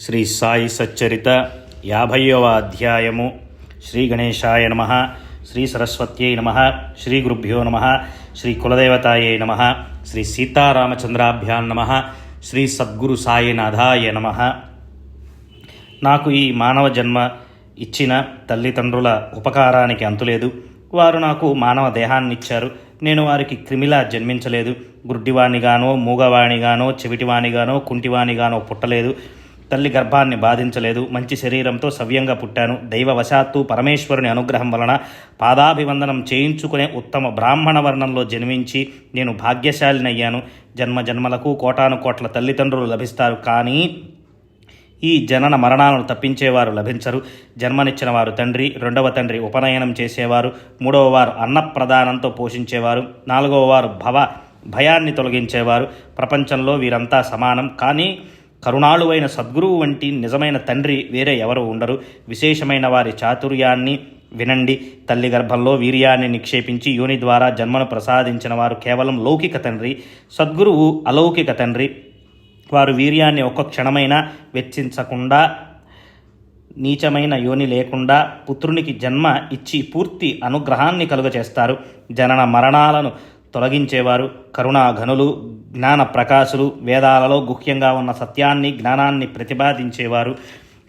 శ్రీ సాయి సచ్చరిత 50వ అధ్యాయము. శ్రీ గణేశాయ నమ, శ్రీ సరస్వత్యై నమ, శ్రీ గురుభ్యో నమ, శ్రీ కులదేవతాయై నమ, శ్రీ సీతారామచంద్రాభ్యాం నమ, శ్రీ సద్గురు సాయినాథాయ నమ. నాకు ఈ మానవ జన్మ ఇచ్చిన తల్లిదండ్రుల ఉపకారానికి అంతులేదు. వారు నాకు మానవ దేహాన్ని ఇచ్చారు. నేను వారికి క్రిమిలా జన్మించలేదు. గుడ్డివాణిగానో, మూగవాణిగానో, చెవిటివాణిగానో, కుంటివాణిగానో పుట్టలేదు. తల్లి గర్భాన్ని బాధించలేదు. మంచి శరీరంతో సవ్యంగా పుట్టాను. దైవవశాత్తు పరమేశ్వరుని అనుగ్రహం వలన పాదాభివందనం చేయించుకునే ఉత్తమ బ్రాహ్మణ వర్ణంలో జన్మించి నేను భాగ్యశాలినయ్యాను. జన్మ జన్మలకు కోటాను కోట్ల తల్లిదండ్రులు లభిస్తారు, కానీ ఈ జనన మరణాలను తప్పించేవారు లభించరు. జన్మనిచ్చిన వారు తండ్రి, రెండవ తండ్రి ఉపనయనం చేసేవారు, మూడవ వారు అన్నప్రదానంతో పోషించేవారు, నాలుగవ వారు భయాన్ని తొలగించేవారు. ప్రపంచంలో వీరంతా సమానం, కానీ కరుణాళువైన సద్గురువు వంటి నిజమైన తండ్రి వేరే ఎవరు ఉండరు. విశేషమైన వారి చాతుర్యాన్ని వినండి. తల్లి గర్భంలో వీర్యాన్ని నిక్షేపించి యోని ద్వారా జన్మను ప్రసాదించిన వారు కేవలం లౌకిక తండ్రి. సద్గురువు అలౌకిక తండ్రి. వారు వీర్యాన్ని ఒక్క క్షణమైనా వెచ్చించకుండా, నీచమైన యోని లేకుండా పుత్రునికి జన్మ ఇచ్చి పూర్తి అనుగ్రహాన్ని కలుగచేస్తారు. జనన మరణాలను తొలగించేవారు, కరుణాఘనులు, జ్ఞాన ప్రకాశులు, వేదాలలో గుహ్యంగా ఉన్న సత్యాన్ని, జ్ఞానాన్ని ప్రతిపాదించేవారు.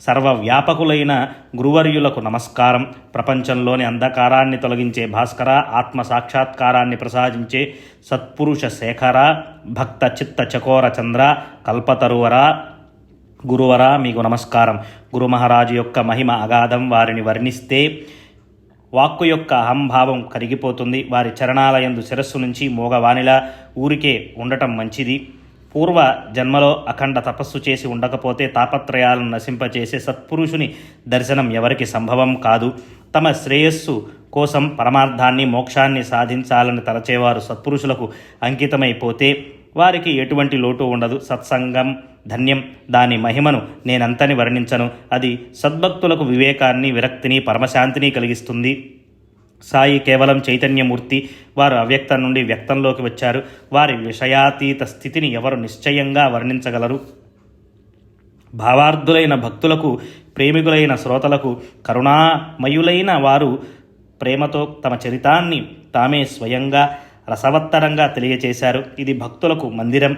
సర్వవ్యాపకులైన గురువర్యులకు నమస్కారం. ప్రపంచంలోని అంధకారాన్ని తొలగించే భాస్కర, ఆత్మ సాక్షాత్కారాన్ని ప్రసాదించే సత్పురుష శేఖర, భక్త చిత్త చకోర చంద్ర, కల్పతరువర, గురువర, మీకు నమస్కారం. గురు మహారాజు యొక్క మహిమ అగాధం. వారిని వర్ణిస్తే వాక్కు యొక్క అహంభావం కరిగిపోతుంది. వారి చరణాలయందు శిరస్సు నుంచి మోగవాణిలా ఊరికే ఉండటం మంచిది. పూర్వ జన్మలో అఖండ తపస్సు చేసి ఉండకపోతే తాపత్రయాలను నశింపచేసే సత్పురుషుని దర్శనం ఎవరికి సంభవం కాదు. తమ శ్రేయస్సు కోసం పరమార్థాన్ని, మోక్షాన్ని సాధించాలని తలచేవారు సత్పురుషులకు అంకితమైపోతే వారికి ఎటువంటి లోటు ఉండదు. సత్సంగం ధన్యం. దాని మహిమను నేనంతని వర్ణించను. అది సద్భక్తులకు వివేకాన్ని, విరక్తిని, పరమశాంతిని కలిగిస్తుంది. సాయి కేవలం చైతన్యమూర్తి. వారు అవ్యక్తం నుండి వ్యక్తంలోకి వచ్చారు. వారి విషయాతీత స్థితిని ఎవరు నిశ్చయంగా వర్ణించగలరు? భావార్థులైన భక్తులకు, ప్రేమికులైన శ్రోతలకు కరుణామయులైన వారు ప్రేమతో తమ చరితాన్ని తామే స్వయంగా రసవత్తరంగా తెలియచేశారు. ఇది భక్తులకు మందిరం.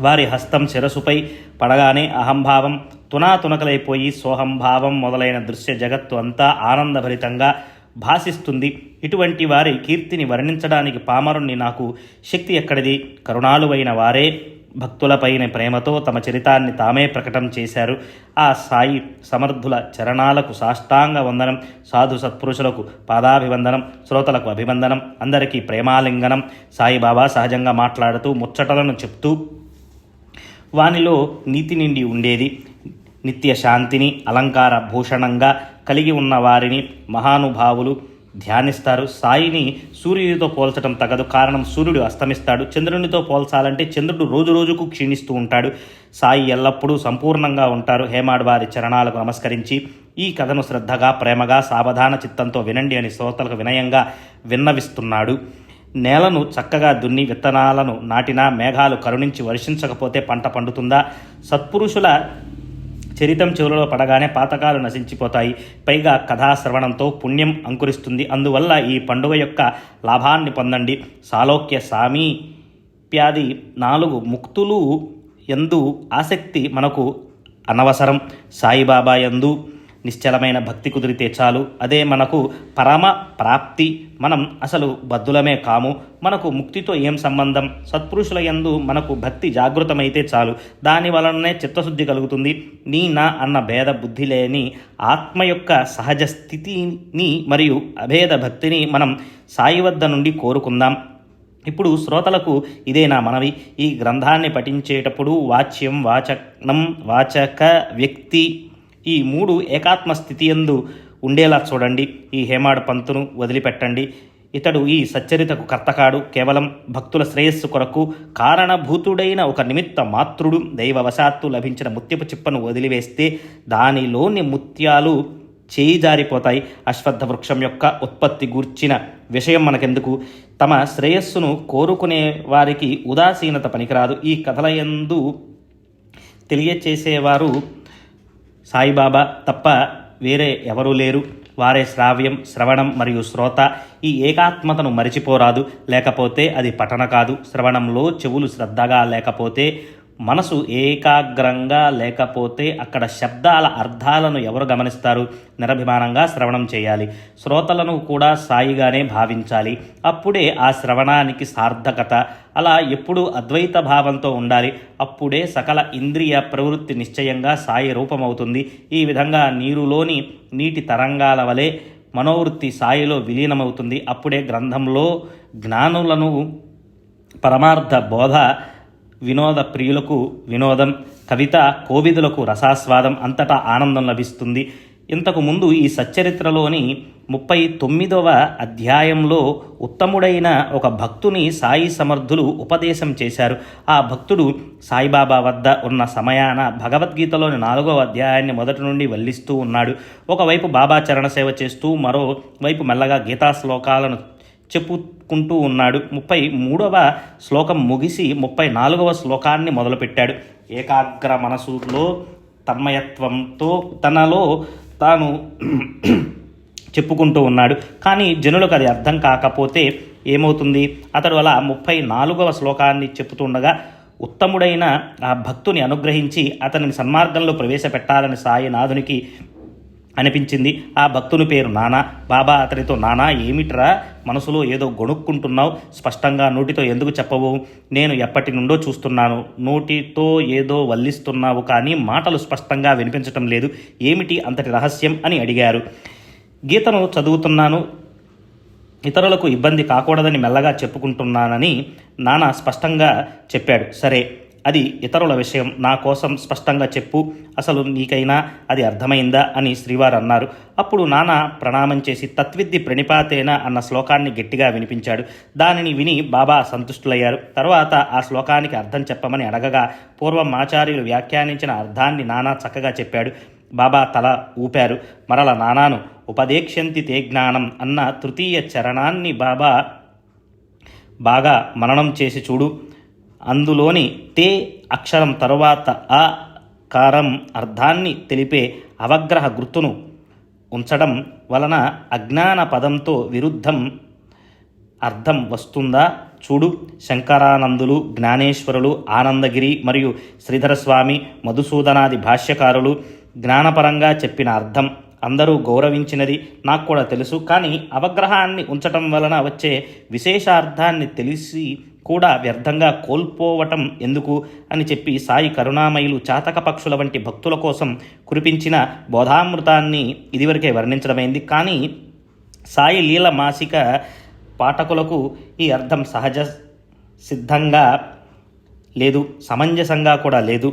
వారి హస్తం శిరసుపై పడగానే అహంభావం తునాతునకలైపోయి సోహంభావం మొదలైన దృశ్య జగత్తు అంతా ఆనందభరితంగా భాసిస్తుంది. ఇటువంటి వారి కీర్తిని వర్ణించడానికి పామరుణ్ణి నాకు శక్తి ఎక్కడిది? కరుణాలువైన వారే భక్తులపైన ప్రేమతో తమ చరితాన్ని తామే ప్రకటన చేశారు. ఆ సాయి సమర్థుల చరణాలకు సాష్టాంగ వందనం. సాధు సత్పురుషులకు పాదాభివందనం, శ్రోతలకు అభివందనం, అందరికీ ప్రేమాలింగనం. సాయిబాబా సహజంగా మాట్లాడుతూ ముచ్చటలను చెప్తూ వానిలో నీతి నిండి ఉండేది. నిత్య శాంతిని అలంకార భూషణంగా కలిగి ఉన్న వారిని మహానుభావులు ధ్యానిస్తారు. సాయిని సూర్యుడితో పోల్చడం తగదు. కారణం, సూర్యుడు అస్తమిస్తాడు. చంద్రునితో పోల్చాలంటే చంద్రుడు రోజు రోజుకు క్షీణిస్తూ ఉంటాడు. సాయి ఎల్లప్పుడూ సంపూర్ణంగా ఉంటారు. హేమాడ్ వారి చరణాలకు నమస్కరించి ఈ కథను శ్రద్ధగా, ప్రేమగా, సావధాన చిత్తంతో వినండి అని శ్రోతలకు వినయంగా విన్నవిస్తున్నాడు. నేలను చక్కగా దున్ని విత్తనాలను నాటినా మేఘాలు కరుణించి వర్షించకపోతే పంట పండుతుందా? సత్పురుషుల చరితం చెవులలో పడగానే పాతకాలు నశించిపోతాయి. పైగా కథాశ్రవణంతో పుణ్యం అంకురిస్తుంది. అందువల్ల ఈ పండుగ యొక్క లాభాన్ని పొందండి. సాలోక్య సామీప్యాది 4 ముక్తులు యందు ఆసక్తి మనకు అనవసరం. సాయిబాబా యందు నిశ్చలమైన భక్తి కుదిరితే చాలు. అదే మనకు పరమ ప్రాప్తి. మనం అసలు బద్ధులమే కాము. మనకు ముక్తితో ఏం సంబంధం? సత్పురుషుల యందు మనకు భక్తి జాగృతమైతే చాలు. దాని వలననే చిత్తశుద్ధి కలుగుతుంది. నీ నా అన్న భేద బుద్ధి లేని ఆత్మ యొక్క సహజ స్థితిని మరియు అభేద భక్తిని మనం సాయి వద్ద నుండి కోరుకుందాం. ఇప్పుడు శ్రోతలకు ఇదే నా మనవి. ఈ గ్రంథాన్ని పఠించేటప్పుడు వాచ్యం, వాచనం, వాచక, వ్యక్తి ఈ 3 ఏకాత్మ స్థితి యందు ఉండేలా చూడండి. ఈ హేమాడ్ పంతును వదిలిపెట్టండి. ఇతడు ఈ సచ్చరితకు కర్తకాడు. కేవలం భక్తుల శ్రేయస్సు కొరకు కారణభూతుడైన ఒక నిమిత్త మాతృడు. దైవవశాత్తు లభించిన ముత్యపు చిప్పను వదిలివేస్తే దానిలోని ముత్యాలు చేయి జారిపోతాయి. అశ్వత్థ వృక్షం యొక్క ఉత్పత్తి గూర్చిన విషయం మనకెందుకు? తమ శ్రేయస్సును కోరుకునే వారికి ఉదాసీనత పనికిరాదు. ఈ కథలయందు తెలియచేసేవారు సాయిబాబా తప్ప వేరే ఎవరూ లేరు. వారే శ్రవణం మరియు శ్రోత. ఈ ఏకాత్మతను మరిచిపోరాదు, లేకపోతే అది పఠన కాదు. శ్రవణంలో చెవులు శ్రద్ధగా లేకపోతే, మనసు ఏకాగ్రంగా లేకపోతే అక్కడ శబ్దాల అర్థాలను ఎవరు గమనిస్తారు? నిరభిమానంగా శ్రవణం చేయాలి. శ్రోతలను కూడా సాయిగానే భావించాలి. అప్పుడే ఆ శ్రవణానికి సార్థకత. అలా ఎప్పుడూ అద్వైత భావంతో ఉండాలి. అప్పుడే సకల ఇంద్రియ ప్రవృత్తి నిశ్చయంగా సాయి రూపమవుతుంది. ఈ విధంగా నీరులోని నీటి తరంగాల వలె మనోవృత్తి సాయిలో విలీనమవుతుంది. అప్పుడే గ్రంథంలో జ్ఞానులను పరమార్థ బోధ, వినోద ప్రియులకు వినోదం, కవిత కోవిదులకు రసాస్వాదం, అంతటా ఆనందం లభిస్తుంది. ఇంతకు ముందు ఈ సచ్చరిత్రలోని 39వ అధ్యాయంలో ఉత్తముడైన ఒక భక్తుని సాయి సమర్థులు ఉపదేశం చేశారు. ఆ భక్తుడు సాయిబాబా వద్ద ఉన్న సమయాన భగవద్గీతలోని 4వ అధ్యాయాన్ని మొదటి నుండి వల్లిస్తూ ఉన్నాడు. ఒకవైపు బాబా చరణసేవ చేస్తూ, మరోవైపు మెల్లగా గీతా శ్లోకాలను చెప్పుకుంటూ ఉన్నాడు. 33వ శ్లోకం ముగిసి 34వ శ్లోకాన్ని మొదలుపెట్టాడు. ఏకాగ్ర మనసులో తన్మయత్వంతో తనలో తాను చెప్పుకుంటూ ఉన్నాడు. కానీ జనులకు అది అర్థం కాకపోతే ఏమవుతుంది? అతడు అలా 34వ శ్లోకాన్ని చెప్పుతుండగా ఉత్తముడైన ఆ భక్తుని అనుగ్రహించి అతనిని సన్మార్గంలో ప్రవేశపెట్టాలని సాయినాథునికి అనిపించింది. ఆ భక్తుని పేరు నానా. బాబా అతనితో, నానా ఏమిట్రా మనసులో ఏదో గొణుక్కుంటున్నావు? స్పష్టంగా నోటితో ఎందుకు చెప్పవు? నేను ఎప్పటి నుండో చూస్తున్నాను. నోటితో ఏదో వల్లిస్తున్నావు, కానీ మాటలు స్పష్టంగా వినిపించటం లేదు. ఏమిటి అంతటి రహస్యం అని అడిగారు. గీతను చదువుతున్నాను, ఇతరులకు ఇబ్బంది కాకూడదని మెల్లగా చెప్పుకుంటున్నానని నానా స్పష్టంగా చెప్పాడు. సరే, అది ఇతరుల విషయం, నా కోసం స్పష్టంగా చెప్పు. అసలు నీకైనా అది అర్థమైందా అని శ్రీవారు అన్నారు. అప్పుడు నానా ప్రణామం చేసి తత్విద్ది ప్రణిపాతేన అన్న శ్లోకాన్ని గట్టిగా వినిపించాడు. దానిని విని బాబా సంతుష్టులయ్యారు. తర్వాత ఆ శ్లోకానికి అర్థం చెప్పమని అడగగా పూర్వం ఆచార్యులు వ్యాఖ్యానించిన అర్థాన్ని నానా చక్కగా చెప్పాడు. బాబా తల ఊపారు. మరల నానాను ఉపదేక్ష్యంతి తే జ్ఞానం అన్న తృతీయ చరణాన్ని బాగా మననం చేసి చూడు. అందులోని తే అక్షరం తరువాత ఆ కారం అర్థాన్ని తెలిపే అవగ్రహ గుర్తును ఉంచడం వలన అజ్ఞాన పదంతో విరుద్ధం అర్థం వస్తుందా చూడు. శంకరానందులు, జ్ఞానేశ్వరులు, ఆనందగిరి మరియు శ్రీధరస్వామి, మధుసూదనాది భాష్యకారులు జ్ఞానపరంగా చెప్పిన అర్థం అందరూ గౌరవించినది నాకు కూడా తెలుసు. కానీ అవగ్రహాన్ని ఉంచటం వలన వచ్చే విశేషార్థాన్ని తెలిసి కూడా వ్యర్థంగా కోల్పోవటం ఎందుకు అని చెప్పి సాయి కరుణామయులు చాతక పక్షుల వంటి భక్తుల కోసం కురిపించిన బోధామృతాన్ని ఇదివరకే వర్ణించడమైంది. కానీ సాయి లీల మాసిక పాఠకులకు ఈ అర్థం సహజ సిద్ధంగా లేదు, సమంజసంగా కూడా లేదు.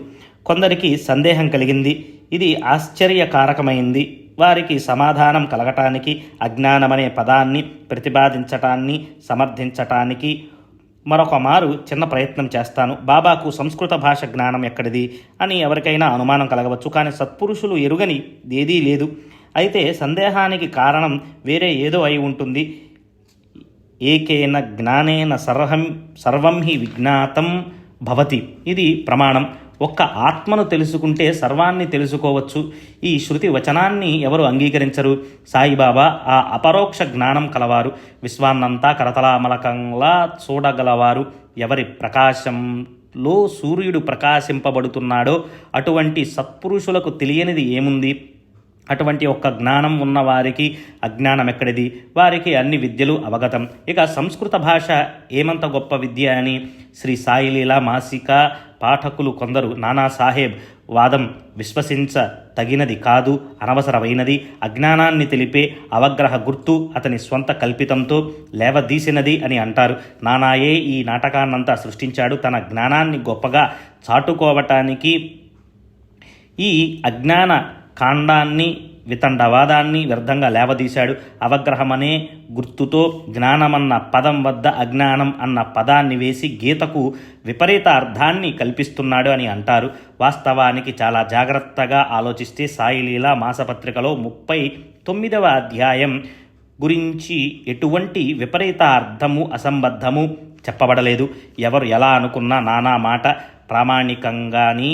కొందరికి సందేహం కలిగింది. ఇది ఆశ్చర్యకారకమైంది. వారికి సమాధానం కలగటానికి, అజ్ఞానమనే పదాన్ని ప్రతిపాదించటాన్ని సమర్థించటానికి మరొక మారు చిన్న ప్రయత్నం చేస్తాను. బాబాకు సంస్కృత భాష జ్ఞానం ఎక్కడిది అని ఎవరికైనా అనుమానం కలగవచ్చు. కానీ సత్పురుషులు ఎరుగని ఏదీ లేదు. అయితే సందేహానికి కారణం వేరే ఏదో అయి ఉంటుంది. ఏకేన జ్ఞానేన సర్వం హి విజ్ఞాతం భవతి. ఇది ప్రమాణం. ఒక్క ఆత్మను తెలుసుకుంటే సర్వాన్ని తెలుసుకోవచ్చు. ఈ శృతి వచనాన్ని ఎవరు అంగీకరించరు? సాయిబాబా ఆ అపరోక్ష జ్ఞానం కలవారు. విశ్వాన్నంతా కరతలామలకంలా చూడగలవారు. ఎవరి ప్రకాశంలో సూర్యుడు ప్రకాశింపబడుతున్నాడో అటువంటి సత్పురుషులకు తెలియనిది ఏముంది? అటువంటి ఒక్క జ్ఞానం ఉన్న వారికి అజ్ఞానం ఎక్కడిది? వారికి అన్ని విద్యలు అవగతం. ఇక సంస్కృత భాష ఏమంత గొప్ప విద్య అని శ్రీ సాయిలీలా మాసిక పాఠకులు కొందరు నానాసాహెబ్ వాదం విశ్వసించ తగినది కాదు, అనవసరమైనది, అజ్ఞానాన్ని తెలిపే అవగ్రహ గుర్తు అతని స్వంత కల్పితంతో లేవదీసినది అని అంటారు. నానాయే ఈ నాటకాన్నంతా సృష్టించాడు. తన జ్ఞానాన్ని గొప్పగా చాటుకోవటానికి ఈ అజ్ఞాన కాండాన్ని, వితండవాదాన్ని వ్యర్థంగా లేవదీశాడు. అవగ్రహమనే గుర్తుతో జ్ఞానమన్న పదం వద్ద అజ్ఞానం అన్న పదాన్ని వేసి గీతకు విపరీత అర్థాన్ని కల్పిస్తున్నాడు అని అంటారు. వాస్తవానికి చాలా జాగ్రత్తగా ఆలోచిస్తే సాయిలీలా మాసపత్రికలో 39వ అధ్యాయం గురించి ఎటువంటి విపరీత అర్థము, అసంబద్ధము చెప్పబడలేదు. ఎవరు ఎలా అనుకున్నా నానా మాట ప్రామాణికంగాని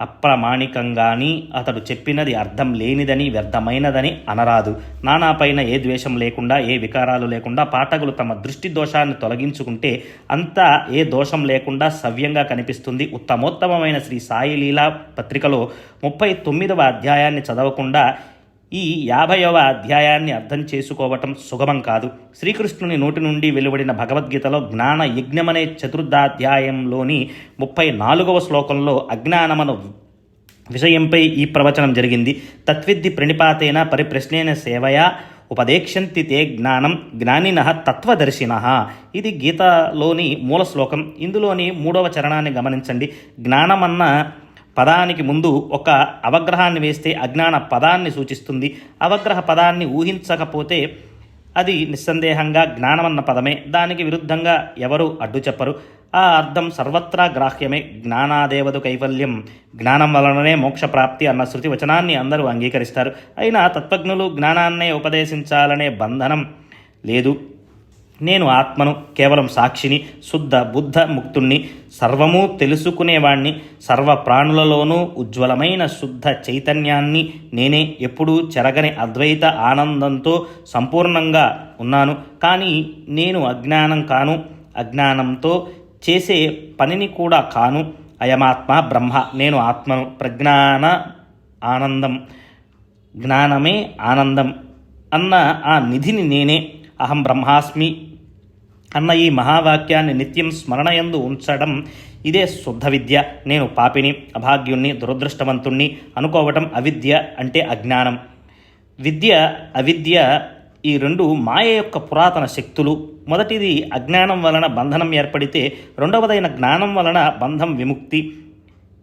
అప్రమాణికంగాని అతడు చెప్పినది అర్థం లేనిదని వ్యర్థమైనదని అనరాదు. నానాపైన ఏ ద్వేషం లేకుండా, ఏ వికారాలు లేకుండా పాఠకులు తమ దృష్టి దోషాన్ని తొలగించుకుంటే అంతా ఏ దోషం లేకుండా సవ్యంగా కనిపిస్తుంది. ఉత్తమోత్తమైన శ్రీ సాయి లీలా పత్రికలో 39వ అధ్యాయాన్ని చదవకుండా ఈ 50వ అధ్యాయాన్ని అర్థం చేసుకోవటం సుగమం కాదు. శ్రీకృష్ణుని నోటి నుండి వెలువడిన భగవద్గీతలో జ్ఞాన యజ్ఞమనే చతుర్థాధ్యాయంలోని 34వ శ్లోకంలో అజ్ఞానమను విషయంపై ఈ ప్రవచనం జరిగింది. తత్విద్ధి ప్రణిపాతేన పరిప్రశ్నేన సేవయా ఉపదేక్షంతి తే జ్ఞానం జ్ఞానినః తత్వదర్శినః. ఇది గీతలోని మూల శ్లోకం. ఇందులోని 3వ చరణాన్ని గమనించండి. జ్ఞానమన్న పదానికి ముందు ఒక అవగ్రహాన్ని వేస్తే అజ్ఞాన పదాన్ని సూచిస్తుంది. అవగ్రహ పదాన్ని ఊహించకపోతే అది నిస్సందేహంగా జ్ఞానమన్న పదమే. దానికి విరుద్ధంగా ఎవరు అడ్డు చెప్పరు. ఆ అర్థం సర్వత్రా గ్రాహ్యమే. జ్ఞానాదేవదు కైవల్యం, జ్ఞానం వలననే మోక్షప్రాప్తి అన్న శృతి వచనాన్ని అందరూ అంగీకరిస్తారు. అయినా తత్వజ్ఞులు జ్ఞానాన్నే ఉపదేశించాలనే బంధనం లేదు. నేను ఆత్మను, కేవలం సాక్షిని, శుద్ధ బుద్ధ ముక్తుణ్ణి, సర్వము తెలుసుకునేవాణ్ణి, సర్వ ప్రాణులలోనూ ఉజ్వలమైన శుద్ధ చైతన్యాన్ని నేనే, ఎప్పుడూ చెరగని అద్వైత ఆనందంతో సంపూర్ణంగా ఉన్నాను. కానీ నేను అజ్ఞానం కాను, అజ్ఞానంతో చేసే పనిని కూడా కాను. అయమాత్మ బ్రహ్మ, నేను ఆత్మను. ప్రజ్ఞాన ఆనందం, జ్ఞానమే ఆనందం అన్న ఆ నిధిని నేనే. అహం బ్రహ్మాస్మి అన్న ఈ మహావాక్యాన్ని నిత్యం స్మరణయందు ఉంచడం, ఇదే శుద్ధ విద్య. నేను పాపిని, అభాగ్యుణ్ణి, దురదృష్టవంతుణ్ణి అనుకోవటం అవిద్య, అంటే అజ్ఞానం. విద్య అవిద్య ఈ రెండు మాయ యొక్క పురాతన శక్తులు. మొదటిది అజ్ఞానం వలన బంధనం ఏర్పడితే, రెండవదైన జ్ఞానం వలన బంధం విముక్తి.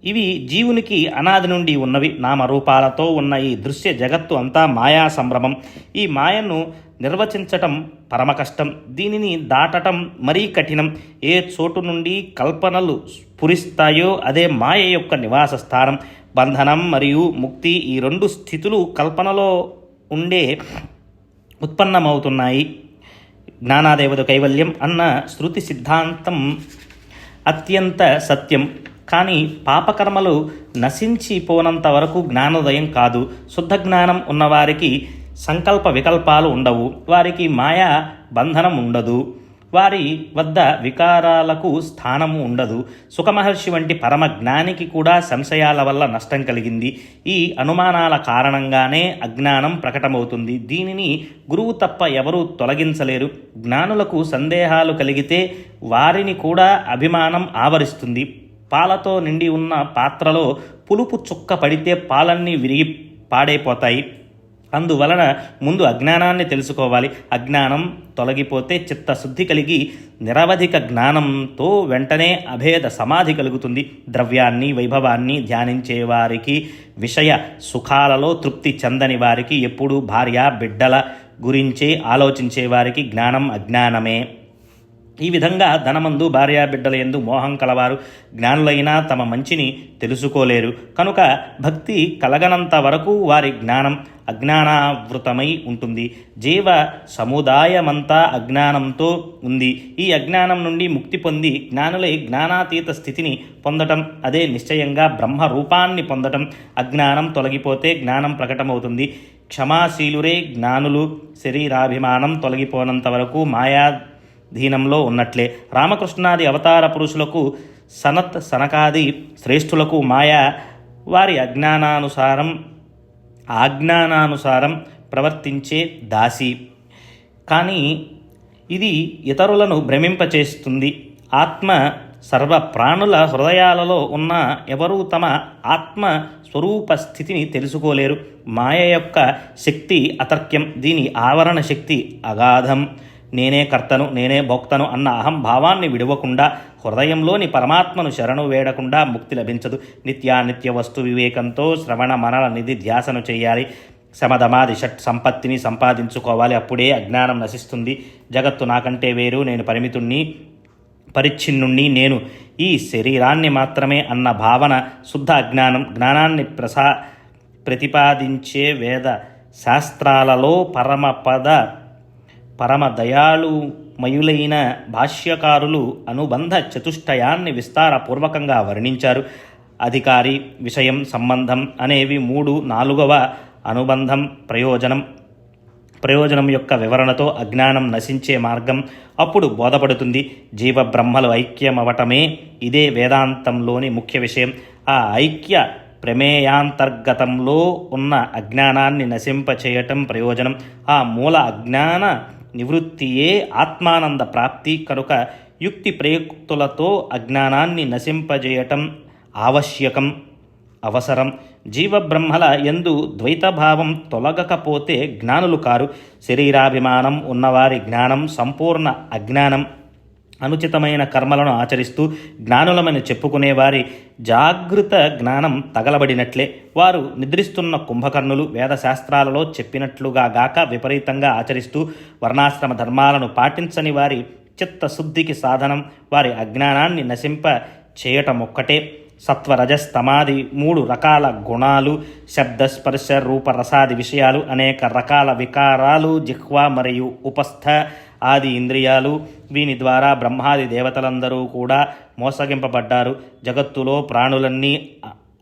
ఇవి జీవునికి అనాది నుండి ఉన్నవి. నామరూపాలతో ఉన్న ఈ దృశ్య జగత్తు అంతా మాయా సంభ్రమం. ఈ మాయను నిర్వచించటం పరమ కష్టం. దీనిని దాటటం మరీ కఠినం. ఏ చోటు నుండి కల్పనలు స్ఫురిస్తాయో అదే మాయ యొక్క నివాస స్థానం. బంధనం మరియు ముక్తి, ఈ రెండు స్థితులు కల్పనలో ఉండే ఉత్పన్నమవుతున్నాయి. జ్ఞానాదేవదు కైవల్యం అన్న శృతి సిద్ధాంతం అత్యంత సత్యం. కానీ పాపకర్మలు నశించిపోనంత వరకు జ్ఞానోదయం కాదు. శుద్ధ జ్ఞానం ఉన్నవారికి సంకల్ప వికల్పాలు ఉండవు. వారికి మాయా బంధనం ఉండదు. వారి వద్ద వికారాలకు స్థానము ఉండదు. సుఖమహర్షి వంటి పరమ జ్ఞానికి కూడా సంశయాల వల్ల నష్టం కలిగింది. ఈ అనుమానాల కారణంగానే అజ్ఞానం ప్రకటమవుతుంది. దీనిని గురువు తప్ప ఎవరూ తొలగించలేరు. జ్ఞానులకు సందేహాలు కలిగితే వారిని కూడా అభిమానం ఆవరిస్తుంది. పాలతో నిండి ఉన్న పాత్రలో పులుపు చుక్క పడితే పాలన్నీ విరిగి పాడైపోతాయి. అందువలన ముందు అజ్ఞానాన్ని తెలుసుకోవాలి. అజ్ఞానం తొలగిపోతే చిత్తశుద్ధి కలిగి నిరవధిక జ్ఞానంతో వెంటనే అభేద సమాధి కలుగుతుంది. ద్రవ్యాన్ని, వైభవాన్ని ధ్యానించే వారికి, విషయ సుఖాలలో తృప్తి చెందని వారికి, ఎప్పుడూ భార్య బిడ్డల గురించే ఆలోచించే వారికి జ్ఞానం అజ్ఞానమే. ఈ విధంగా ధనమందు, భార్యాబిడ్డల యందు మోహం కలవారు జ్ఞానులైనా తమ మంచిని తెలుసుకోలేరు. కనుక భక్తి కలగనంత వరకు వారి జ్ఞానం అజ్ఞానావృతమై ఉంటుంది. జీవ సముదాయమంతా అజ్ఞానంతో ఉంది. ఈ అజ్ఞానం నుండి ముక్తి పొంది జ్ఞానులై జ్ఞానాతీత స్థితిని పొందటం, అదే నిశ్చయంగా బ్రహ్మ రూపాన్ని పొందటం. అజ్ఞానం తొలగిపోతే జ్ఞానం ప్రకటమవుతుంది. క్షమాశీలురే జ్ఞానులు. శరీరాభిమానం తొలగిపోనంత వరకు మాయాధీనంలో ఉన్నట్లే. రామకృష్ణాది అవతార పురుషులకు, సనత్ సనకాది శ్రేష్ఠులకు మాయా వారి ఆజ్ఞానానుసారం ప్రవర్తించే దాసి. కానీ ఇది ఇతరులను భ్రమింపచేస్తుంది. ఆత్మ సర్వ ప్రాణుల హృదయాలలో ఉన్న ఎవరూ తమ ఆత్మ స్వరూప స్థితిని తెలుసుకోలేరు. మాయ యొక్క శక్తి అతర్క్యం. దీని ఆవరణ శక్తి అగాధం. నేనే కర్తను, నేనే భోక్తను అన్న అహంభావాన్ని విడవకుండా, హృదయంలోని పరమాత్మను శరణు వేడకుండా ముక్తి లభించదు. నిత్యానిత్య వస్తు వివేకంతో శ్రవణ మనన నిధి ధ్యాసను చేయాలి. శమధమాది షట్ సంపత్తిని సంపాదించుకోవాలి. అప్పుడే అజ్ఞానం నశిస్తుంది. జగత్తు నాకంటే వేరు, నేను పరిమితుణ్ణి, పరిచ్ఛిన్నుణ్ణి, నేను ఈ శరీరాన్ని మాత్రమే అన్న భావన శుద్ధ అజ్ఞానం. జ్ఞానాన్ని ప్రతిపాదించే వేద శాస్త్రాలలో పరమ దయాళుమయులైన భాష్యకారులు అనుబంధ చతుష్టయాన్ని విస్తారపూర్వకంగా వర్ణించారు. అధికారి, విషయం, సంబంధం అనేవి 3. 4వ అనుబంధం, ప్రయోజనం యొక్క వివరణతో అజ్ఞానం నశించే మార్గం అప్పుడు బోధపడుతుంది. జీవ బ్రహ్మలు ఐక్యమవటమే ఇదే వేదాంతంలోని ముఖ్య విషయం. ఆ ఐక్య ప్రమేయాంతర్గతంలో ఉన్న అజ్ఞానాన్ని నశింపచేయటం ప్రయోజనం. ఆ మూల అజ్ఞాన నివృత్తియే ఆత్మానంద ప్రాప్తి. కనుక యుక్తి ప్రయుక్తులతో అజ్ఞానాన్ని నశింపజేయటం ఆవశ్యకం, అవసరం. జీవబ్రహ్మల యందు ద్వైతభావం తొలగకపోతే జ్ఞానులు కారు. శరీరాభిమానం ఉన్నవారి జ్ఞానం సంపూర్ణ అజ్ఞానం. అనుచితమైన కర్మలను ఆచరిస్తూ జ్ఞానులమని చెప్పుకునేవారి జాగృత జ్ఞానం తగలబడినట్లే. వారు నిద్రిస్తున్న కుంభకర్ణులు. వేదశాస్త్రాలలో చెప్పినట్లుగా గాక విపరీతంగా ఆచరిస్తూ వర్ణాశ్రమ ధర్మాలను పాటించని వారి చిత్తశుద్ధికి సాధనం వారి అజ్ఞానాన్ని నశింప చేయటమొక్కటే. సత్వరజస్తమాది 3 రకాల గుణాలు, శబ్ద స్పర్శ రూప రసాది విషయాలు, అనేక రకాల వికారాలు, జిహ్వ మరియు ఉపస్థ ఆది ఇంద్రియాలు, వీని ద్వారా బ్రహ్మాది దేవతలందరూ కూడా మోసగింపబడ్డారు. జగత్తులో ప్రాణులన్నీ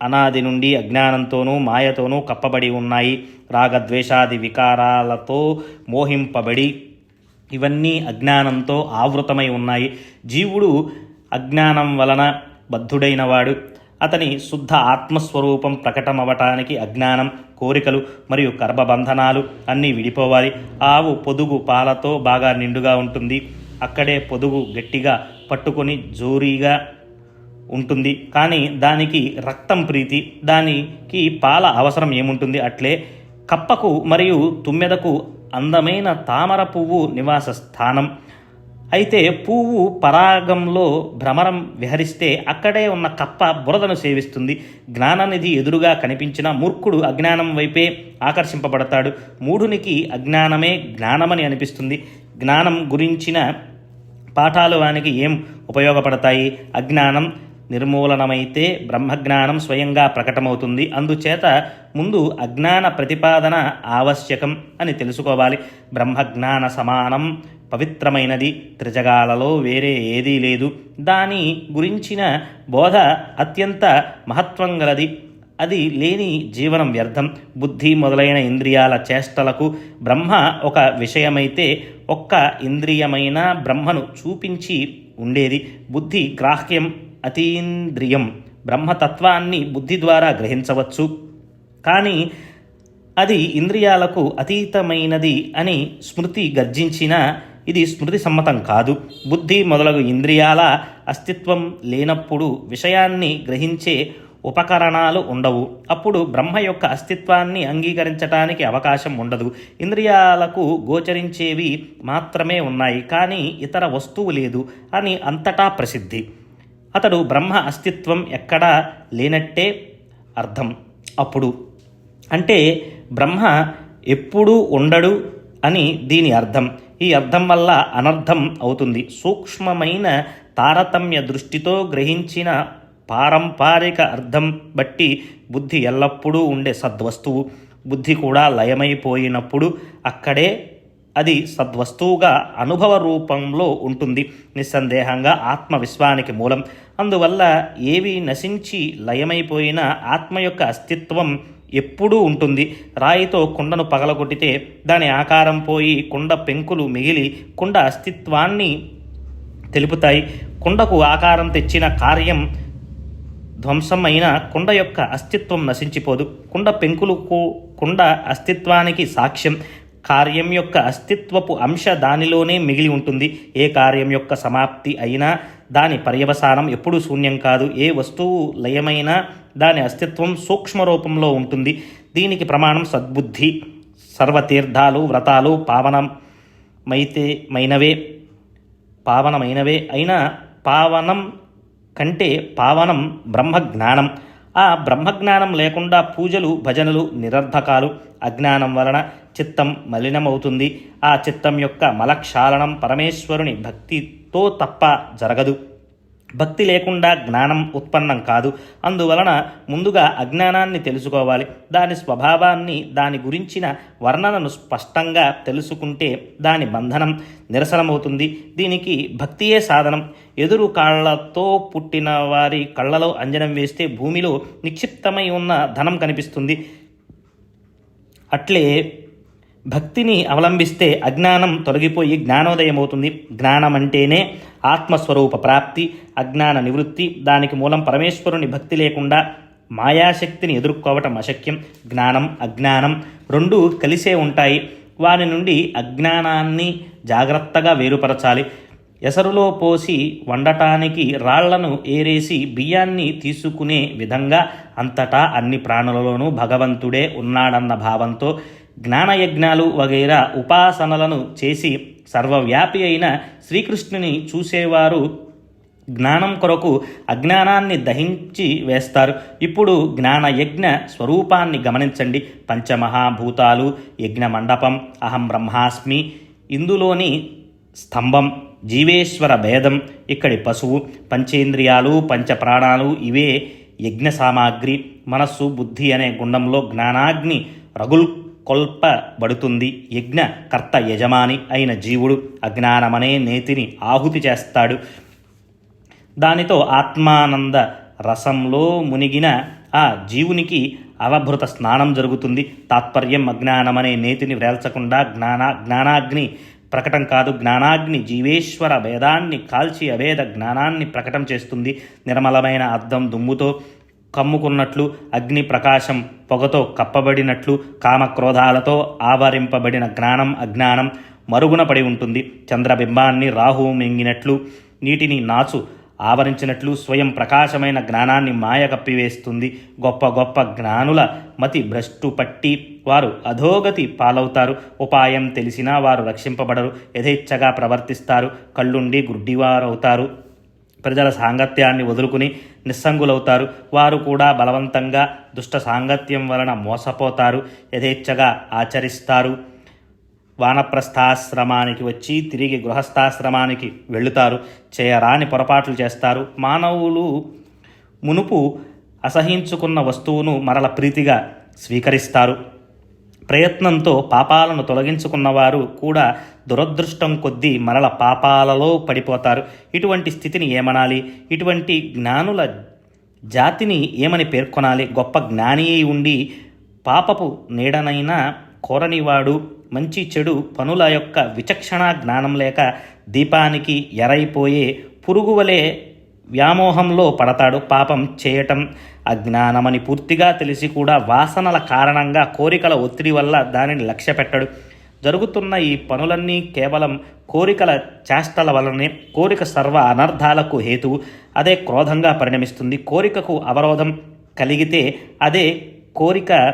అనాది నుండి అజ్ఞానంతోనూ మాయతోనూ కప్పబడి ఉన్నాయి. రాగద్వేషాది వికారాలతో మోహింపబడి ఇవన్నీ అజ్ఞానంతో ఆవృతమై ఉన్నాయి. జీవుడు అజ్ఞానం వలన బద్ధుడైనవాడు. అతని శుద్ధ ఆత్మస్వరూపం ప్రకటమవటానికి అజ్ఞానం, కోరికలు మరియు గర్భబంధనాలు అన్నీ విడిపోవాలి. ఆవు పొదుగు పాలతో బాగా నిండుగా ఉంటుంది. అక్కడే పొదుగు గట్టిగా పట్టుకొని జోరీగా ఉంటుంది. కానీ దానికి రక్తం ప్రీతి, దానికి పాల అవసరం ఏముంటుంది? అట్లే కప్పకు మరియు తుమ్మెదకు అందమైన తామర పువ్వు నివాస స్థానం. అయితే పువ్వు పరాగంలో భ్రమరం విహరిస్తే అక్కడే ఉన్న కప్ప బురదను సేవిస్తుంది. జ్ఞాననిధి ఎదురుగా కనిపించిన మూర్ఖుడు అజ్ఞానం వైపే ఆకర్షింపబడతాడు. మూఢునికి అజ్ఞానమే జ్ఞానమని అనిపిస్తుంది. జ్ఞానం గురించిన పాఠాలు వానికి ఏం ఉపయోగపడతాయి? అజ్ఞానం నిర్మూలనమైతే బ్రహ్మజ్ఞానం స్వయంగా ప్రకటమవుతుంది. అందుచేత ముందు అజ్ఞాన ప్రతిపాదన ఆవశ్యకం అని తెలుసుకోవాలి. బ్రహ్మజ్ఞాన సమానం పవిత్రమైనది. త్రిజగాలలో వేరే ఏదీ లేదు. దాని గురించిన బోధ అత్యంత మహత్వం గలది. అది లేని జీవనం వ్యర్థం. బుద్ధి మొదలైన ఇంద్రియాల చేష్టలకు బ్రహ్మ ఒక విషయమైతే ఒక్క ఇంద్రియమైన బ్రహ్మను చూపించి ఉండేది. బుద్ధి గ్రాహ్యం, అతీంద్రియం. బ్రహ్మతత్వాన్ని బుద్ధి ద్వారా గ్రహించవచ్చు, కానీ అది ఇంద్రియాలకు అతీతమైనది అని స్మృతి గర్జించిన ఇది స్మృతి సమ్మతం కాదు. బుద్ధి మొదలగు ఇంద్రియాల అస్తిత్వం లేనప్పుడు విషయాన్ని గ్రహించే ఉపకరణాలు ఉండవు. అప్పుడు బ్రహ్మ యొక్క అస్తిత్వాన్ని అంగీకరించటానికి అవకాశం ఉండదు. ఇంద్రియాలకు గోచరించేవి మాత్రమే ఉన్నాయి, కానీ ఇతర వస్తువు లేదు అని అంతటా ప్రసిద్ధి. అతడు బ్రహ్మ అస్తిత్వం ఎక్కడా లేనట్టే అర్థం. అప్పుడు అంటే బ్రహ్మ ఎప్పుడూ ఉండడు అని దీని అర్థం. ఈ అర్థం వల్ల అనర్థం అవుతుంది. సూక్ష్మమైన తారతమ్య దృష్టితో గ్రహించిన పారంపారిక అర్థం బట్టి బుద్ధి ఎల్లప్పుడూ ఉండే సద్వస్తువు. బుద్ధి కూడా లయమైపోయినప్పుడు అక్కడే అది సద్వస్తువుగా అనుభవ రూపంలో ఉంటుంది. నిస్సందేహంగా ఆత్మవిశ్వానికి మూలం. అందువల్ల ఏవి నశించి లయమైపోయినా ఆత్మ యొక్క అస్తిత్వం ఎప్పుడూ ఉంటుంది. రాయితో కుండను పగలగొట్టితే దాని ఆకారం పోయి కుండ పెంకులు మిగిలి కుండ అస్తిత్వాన్ని తెలుపుతాయి. కుండకు ఆకారం తెచ్చిన కార్యం ధ్వంసమైన కుండ యొక్క అస్తిత్వం నశించిపోదు. కుండ పెంకులు కుండ అస్తిత్వానికి సాక్ష్యం. కార్యం యొక్క అస్తిత్వపు అంశ దానిలోనే మిగిలి ఉంటుంది. ఏ కార్యం యొక్క సమాప్తి అయినా దాని పర్యవసానం ఎప్పుడూ శూన్యం కాదు. ఏ వస్తువు లయమైనా దాని అస్తిత్వం సూక్ష్మ రూపంలో ఉంటుంది. దీనికి ప్రమాణం సద్బుద్ధి. సర్వతీర్థాలు వ్రతాలు పావనమైనవే అయినా పావనం కంటే పావనం బ్రహ్మజ్ఞానం. ఆ బ్రహ్మజ్ఞానం లేకుండా పూజలు భజనలు నిరర్ధకాలు. అజ్ఞానం వలన చిత్తం మలినమవుతుంది. ఆ చిత్తం యొక్క మలక్షాళనం పరమేశ్వరుని భక్తితో తప్ప జరగదు. భక్తి లేకుండా జ్ఞానం ఉత్పన్నం కాదు. అందువలన ముందుగా అజ్ఞానాన్ని తెలుసుకోవాలి. దాని స్వభావాన్ని, దాని గురించిన వర్ణనను స్పష్టంగా తెలుసుకుంటే దాని బంధనం నిరసనమవుతుంది. దీనికి భక్తియే సాధనం. ఎదురు కాళ్లతో పుట్టిన వారి కళ్ళలో అంజనం వేస్తే భూమిలో నిక్షిప్తమై ఉన్న ధనం కనిపిస్తుంది. అట్లే భక్తిని అవలంబిస్తే అజ్ఞానం తొలగిపోయి జ్ఞానోదయం అవుతుంది. జ్ఞానం అంటేనే ఆత్మస్వరూప ప్రాప్తి, అజ్ఞాన నివృత్తి. దానికి మూలం పరమేశ్వరుని భక్తి లేకుండా మాయాశక్తిని ఎదుర్కోవటం అశక్యం. జ్ఞానం అజ్ఞానం రెండూ కలిసే ఉంటాయి. వారి నుండి అజ్ఞానాన్ని జాగ్రత్తగా వేరుపరచాలి. ఎసరులో పోసి వండటానికి రాళ్లను ఏరేసి బియ్యాన్ని తీసుకునే విధంగా అంతటా అన్ని ప్రాణులలోనూ భగవంతుడే ఉన్నాడన్న భావంతో జ్ఞానయజ్ఞాలు వగైరా ఉపాసనలను చేసి సర్వవ్యాపి అయిన శ్రీకృష్ణుని చూసేవారు జ్ఞానం కొరకు అజ్ఞానాన్ని దహించి వేస్తారు. ఇప్పుడు జ్ఞానయజ్ఞ స్వరూపాన్ని గమనించండి. పంచమహాభూతాలు, యజ్ఞ మండపం, అహం బ్రహ్మాస్మి, ఇందులోని స్తంభం, జీవేశ్వర భేదం, ఇక్కడి పశువు, పంచేంద్రియాలు, పంచప్రాణాలు ఇవే యజ్ఞ సామాగ్రి. మనస్సు, బుద్ధి అనే గుండంలో జ్ఞానాగ్ని రగుల్కొల్పబడుతుంది. యజ్ఞ కర్త యజమాని అయిన జీవుడు అజ్ఞానమనే నేతిని ఆహుతి చేస్తాడు. దానితో ఆత్మానంద రసంలో మునిగిన ఆ జీవునికి అవభృత స్నానం జరుగుతుంది. తాత్పర్యం అజ్ఞానమనే నేతిని వ్రేల్చకుండా జ్ఞానాగ్ని ప్రకటం కాదు. జ్ఞానాగ్ని జీవేశ్వర భేదాన్ని కాల్చి అభేద జ్ఞానాన్ని ప్రకటం చేస్తుంది. నిర్మలమైన అద్దం దుమ్ముతో కమ్ముకున్నట్లు, అగ్ని ప్రకాశం పొగతో కప్పబడినట్లు, కామక్రోధాలతో ఆవరింపబడిన జ్ఞానం అజ్ఞానం మరుగున పడి ఉంటుంది. చంద్రబింబాన్ని రాహువు మింగినట్లు, నీటిని నాచు ఆవరించినట్లు స్వయం ప్రకాశమైన జ్ఞానాన్ని మాయ కప్పివేస్తుంది. గొప్ప గొప్ప జ్ఞానుల మతి భ్రష్టు పట్టి వారు అధోగతి పాలవుతారు. ఉపాయం తెలిసినా వారు రక్షింపబడరు. యథేచ్ఛగా ప్రవర్తిస్తారు. కళ్ళుండి గుడ్డివారవుతారు. ప్రజల సాంగత్యాన్ని వదులుకుని నిస్సంగులవుతారు. వారు కూడా బలవంతంగా దుష్ట సాంగత్యం వలన మోసపోతారు. యథేచ్ఛగా ఆచరిస్తారు. వానప్రస్థాశ్రమానికి వచ్చి తిరిగి గృహస్థాశ్రమానికి వెళుతారు. చేయరాని పొరపాట్లు చేస్తారు. మానవులు మునుపు అసహించుకున్న వస్తువును మరల ప్రీతిగా స్వీకరిస్తారు. ప్రయత్నంతో పాపాలను తొలగించుకున్నవారు కూడా దురదృష్టం కొద్దీ మరల పాపాలలో పడిపోతారు. ఇటువంటి స్థితిని ఏమనాలి? ఇటువంటి జ్ఞానుల జాతిని ఏమని పేర్కొనాలి? గొప్ప జ్ఞాని అయి ఉండి పాపపు నీడనైనా కోరనివాడు, మంచి చెడు పనుల యొక్క విచక్షణ జ్ఞానం లేక దీపానికి ఎరైపోయే పురుగువలే వ్యామోహంలో పడతాడు. పాపం చేయటం అజ్ఞానమని పూర్తిగా తెలిసి కూడా వాసనల కారణంగా, కోరికల ఒత్తిడి వల్ల దానిని లక్ష్య పెట్టడు. జరుగుతున్న ఈ పనులన్నీ కేవలం కోరికల చేష్టల వలనే. కోరిక సర్వ అనర్థాలకు హేతువు. అదే క్రోధంగా పరిణమిస్తుంది. కోరికకు అవరోధం కలిగితే అదే కోరిక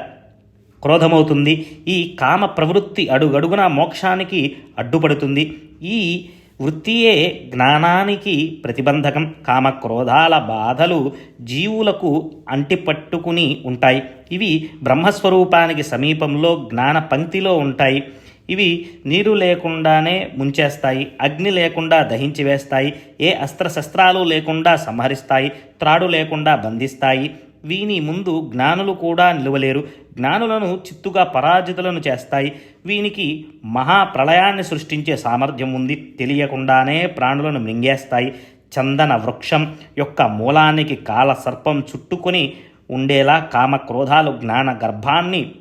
క్రోధమవుతుంది. ఈ కామ ప్రవృత్తి అడుగడుగున మోక్షానికి అడ్డుపడుతుంది. ఈ వృత్తియే జ్ఞానానికి ప్రతిబంధకం. కామక్రోధాల బాధలు జీవులకు అంటిపట్టుకుని ఉంటాయి. ఇవి బ్రహ్మస్వరూపానికి సమీపంలో జ్ఞాన పంక్తిలో ఉంటాయి. ఇవి నీరు లేకుండానే ముంచేస్తాయి. అగ్ని లేకుండా దహించి వేస్తాయి. ఏ అస్త్రశస్త్రాలు లేకుండా సంహరిస్తాయి. త్రాడు లేకుండా బంధిస్తాయి. వీని ముందు జ్ఞానులు కూడా నిలవలేరు. జ్ఞానులను చిత్తుగా పరాజితులను చేస్తాయి. వీనికి మహాప్రళయాన్ని సృష్టించే సామర్థ్యం ఉంది. తెలియకుండానే ప్రాణులను మింగేస్తాయి. చందన వృక్షం యొక్క మూలానికి కాల సర్పం చుట్టుకొని ఉండేలా కామక్రోధాలు జ్ఞాన గర్భాన్ని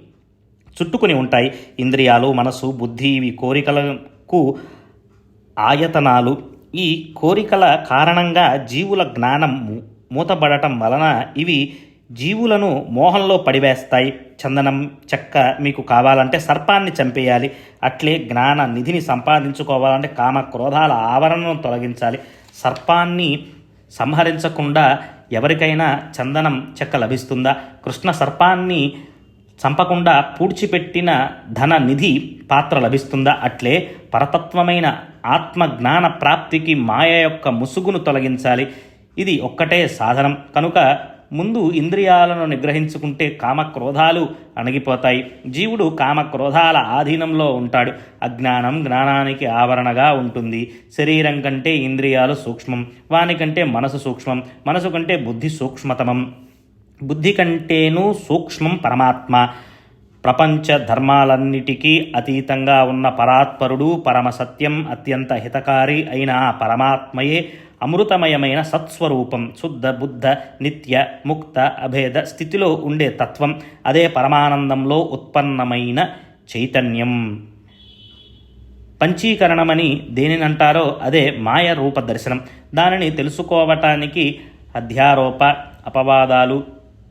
చుట్టుకొని ఉంటాయి. ఇంద్రియాలు, మనసు, బుద్ధి ఇవి కోరికలకు ఆయతనాలు. ఈ కోరికల కారణంగా జీవుల జ్ఞానం మూతబడటం వలన ఇవి జీవులను మోహంలో పడివేస్తాయి. చందనం చెక్క మీకు కావాలంటే సర్పాన్ని చంపేయాలి. అట్లే జ్ఞాన నిధిని సంపాదించుకోవాలంటే కామ క్రోధాల ఆవరణను తొలగించాలి. సర్పాన్ని సంహరించకుండా ఎవరికైనా చందనం చెక్క లభిస్తుందా? కృష్ణ సర్పాన్ని చంపకుండా పూడ్చిపెట్టిన ధన నిధి పాత్ర లభిస్తుందా? అట్లే పరతత్వమైన ఆత్మజ్ఞాన ప్రాప్తికి మాయ యొక్క ముసుగును తొలగించాలి. ఇది ఒక్కటే సాధనం. కనుక ముందు ఇంద్రియాలను నిగ్రహించుకుంటే కామక్రోధాలు అణగిపోతాయి. జీవుడు కామక్రోధాల ఆధీనంలో ఉంటాడు. అజ్ఞానం జ్ఞానానికి ఆవరణగా ఉంటుంది. శరీరం కంటే ఇంద్రియాలు సూక్ష్మం, వానికంటే మనసు సూక్ష్మం, మనసు కంటే బుద్ధి సూక్ష్మతమం, బుద్ధి కంటేనూ సూక్ష్మం పరమాత్మ. ప్రపంచ ధర్మాలన్నిటికీ అతీతంగా ఉన్న పరాత్పరుడు, పరమసత్యం, అత్యంత హితకారి అయిన పరమాత్మయే అమృతమయమైన సత్స్వరూపం. శుద్ధ బుద్ధ నిత్య ముక్త అభేద స్థితిలో ఉండే తత్వం. అదే పరమానందంలో ఉత్పన్నమైన చైతన్యం. పంచీకరణమని దేనినంటారో అదే మాయ రూప దర్శనం. దానిని తెలుసుకోవటానికి అధ్యారోప అపవాదాలు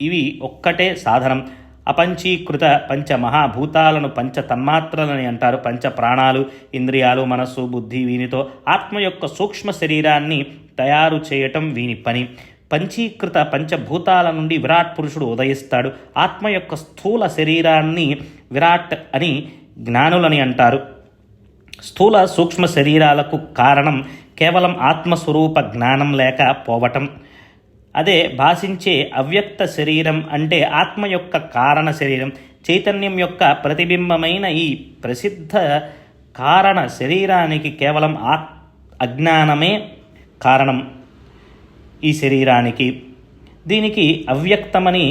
ఇవి ఒక్కటే సాధనం. అపంచీకృత పంచమహాభూతాలను పంచ తన్మాత్రలని అంటారు. పంచ ప్రాణాలు, ఇంద్రియాలు, మనస్సు, బుద్ధి, వీనితో ఆత్మ యొక్క సూక్ష్మ శరీరాన్ని తయారు చేయటం వీని పని. పంచీకృత పంచభూతాల నుండి విరాట్ పురుషుడు ఉదయిస్తాడు. ఆత్మ యొక్క స్థూల శరీరాన్ని విరాట్ అని జ్ఞానులని అంటారు. స్థూల సూక్ష్మ శరీరాలకు కారణం కేవలం ఆత్మస్వరూప జ్ఞానం లేక పోవటం. అదే భాషించే అవ్యక్త శరీరం అంటే ఆత్మ యొక్క కారణ శరీరం. చైతన్యం యొక్క ప్రతిబింబమైన ఈ ప్రసిద్ధ కారణ శరీరానికి కేవలం అజ్ఞానమే కారణం. ఈ శరీరానికి దీనికి అవ్యక్తమని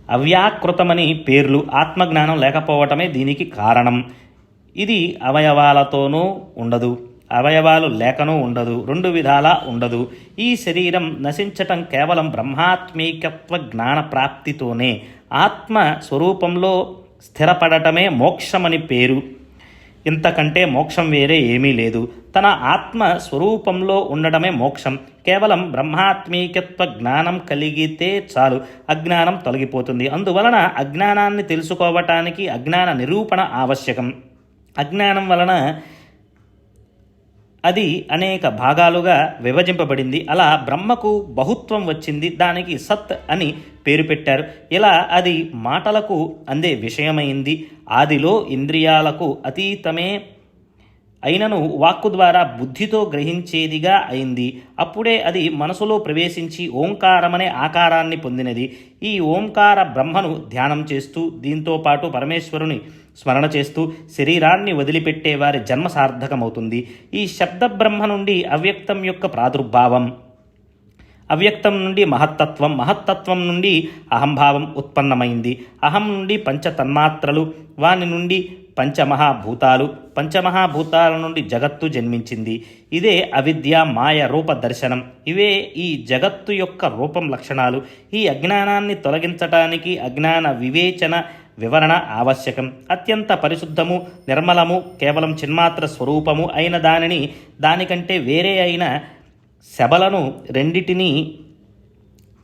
అవ్యాకృతమని పేర్లు. ఆత్మజ్ఞానం లేకపోవటమే దీనికి కారణం. ఇది అవయవాలతోనూ ఉండదు, అవయవాలు లేకనూ ఉండదు, రెండు విధాలా ఉండదు. ఈ శరీరం నశించటం కేవలం బ్రహ్మాత్మీకత్వ జ్ఞాన ప్రాప్తితోనే. ఆత్మ స్వరూపంలో స్థిరపడటమే మోక్షమని పేరు. ఇంతకంటే మోక్షం వేరే ఏమీ లేదు. తన ఆత్మ స్వరూపంలో ఉండడమే మోక్షం. కేవలం బ్రహ్మాత్మీకత్వ జ్ఞానం కలిగితే చాలు, అజ్ఞానం తొలగిపోతుంది. అందువలన అజ్ఞానాన్ని తెలుసుకోవటానికి అజ్ఞాన నిరూపణ ఆవశ్యకం. అజ్ఞానం వలన అది అనేక భాగాలుగా విభజింపబడింది. అలా బ్రహ్మకు బహుత్వం వచ్చింది. దానికి సత్ అని పేరు పెట్టారు. ఇలా అది మాటలకు అందే విషయమైంది. ఆదిలో ఇంద్రియాలకు అతీతమే అయినను వాక్కు ద్వారా బుద్ధితో గ్రహించేదిగా అయింది. అప్పుడే అది మనసులో ప్రవేశించి ఓంకారమనే ఆకారాన్ని పొందినది. ఈ ఓంకార బ్రహ్మను ధ్యానం చేస్తూ, దీంతో పాటు పరమేశ్వరుని స్మరణ చేస్తూ శరీరాన్ని వదిలిపెట్టే వారి జన్మ సార్థకమవుతుంది. ఈ శబ్ద బ్రహ్మ నుండి అవ్యక్తం యొక్క ప్రాదుర్భావం, అవ్యక్తం నుండి మహత్తత్వం, మహత్తత్వం నుండి అహంభావం ఉత్పన్నమైంది. అహం నుండి పంచ తన్మాత్రలు, వాని నుండి పంచమహాభూతాలు, పంచమహాభూతాల నుండి జగత్తు జన్మించింది. ఇదే అవిద్య మాయ రూప దర్శనం. ఇవే ఈ జగత్తు యొక్క రూపం లక్షణాలు. ఈ అజ్ఞానాన్ని తొలగించటానికి అజ్ఞాన వివేచన వివరణ ఆవశ్యకం. అత్యంత పరిశుద్ధము, నిర్మలము, కేవలం చిన్మాత్ర స్వరూపము అయిన దానిని, దానికంటే వేరే అయిన శబలను రెండిటినీ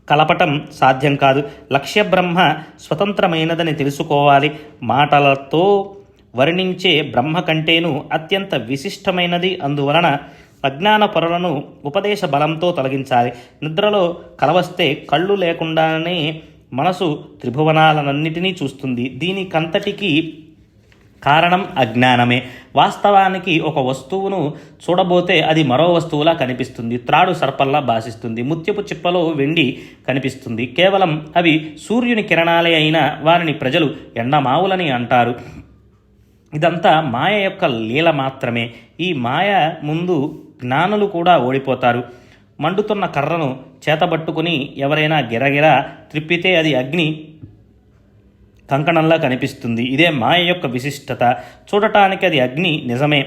కలపటం సాధ్యం కాదు. లక్ష్య బ్రహ్మ స్వతంత్రమైనదని తెలుసుకోవాలి. మాటలతో వర్ణించే బ్రహ్మ కంటేను అత్యంత విశిష్టమైనది. అందువలన అజ్ఞాన పొరలను ఉపదేశ బలంతో తొలగించాలి. నిద్రలో కలవస్తే కళ్ళు లేకుండానే మనసు త్రిభువనాలన్నిటినీ చూస్తుంది. దీనికంతటికీ కారణం అజ్ఞానమే. వాస్తవానికి ఒక వస్తువును చూడబోతే అది మరో వస్తువులా కనిపిస్తుంది. త్రాడు సర్పల్లా భాషిస్తుంది. ముత్యపు చిప్పలో వెండి కనిపిస్తుంది. కేవలం అవి సూర్యుని కిరణాలే అయినా వారిని ప్రజలు ఎండమావులని అంటారు. ఇదంతా మాయ యొక్క లీల మాత్రమే. ఈ మాయ ముందు జ్ఞానులు కూడా ఓడిపోతారు. మండుతున్న కర్రను చేతబట్టుకుని ఎవరైనా గిరగిరా త్రిప్పితే అది అగ్ని కంకణంలా కనిపిస్తుంది. ఇదే మాయ యొక్క విశిష్టత. చూడటానికి అది అగ్ని నిజమే,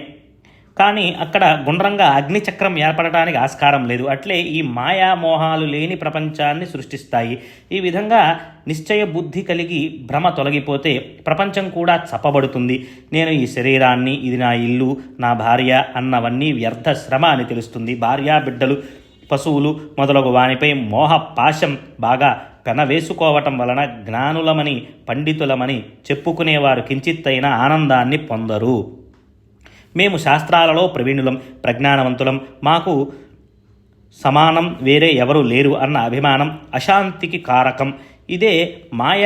కానీ అక్కడ గుండ్రంగా అగ్నిచక్రం ఏర్పడటానికి ఆస్కారం లేదు. అట్లే ఈ మాయామోహాలు లేని ప్రపంచాన్ని సృష్టిస్తాయి. ఈ విధంగా నిశ్చయ బుద్ధి కలిగి భ్రమ తొలగిపోతే ప్రపంచం కూడా చప్పబడుతుంది. నేను ఈ శరీరాన్ని, ఇది నా ఇల్లు, నా భార్య అన్నవన్నీ వ్యర్థ శ్రమ అని తెలుస్తుంది. భార్య, బిడ్డలు, పశువులు మొదలగు వానిపై మోహ పాశం బాగా పెనవేసుకోవటం వలన జ్ఞానులమని, పండితులమని చెప్పుకునేవారు కించిత్తైన ఆనందాన్ని పొందరు. మేము శాస్త్రాలలో ప్రవీణులం, ప్రజ్ఞానవంతులం, మాకు సమానం వేరే ఎవరు లేరు అన్న అభిమానం అశాంతికి కారకం. ఇదే మాయ,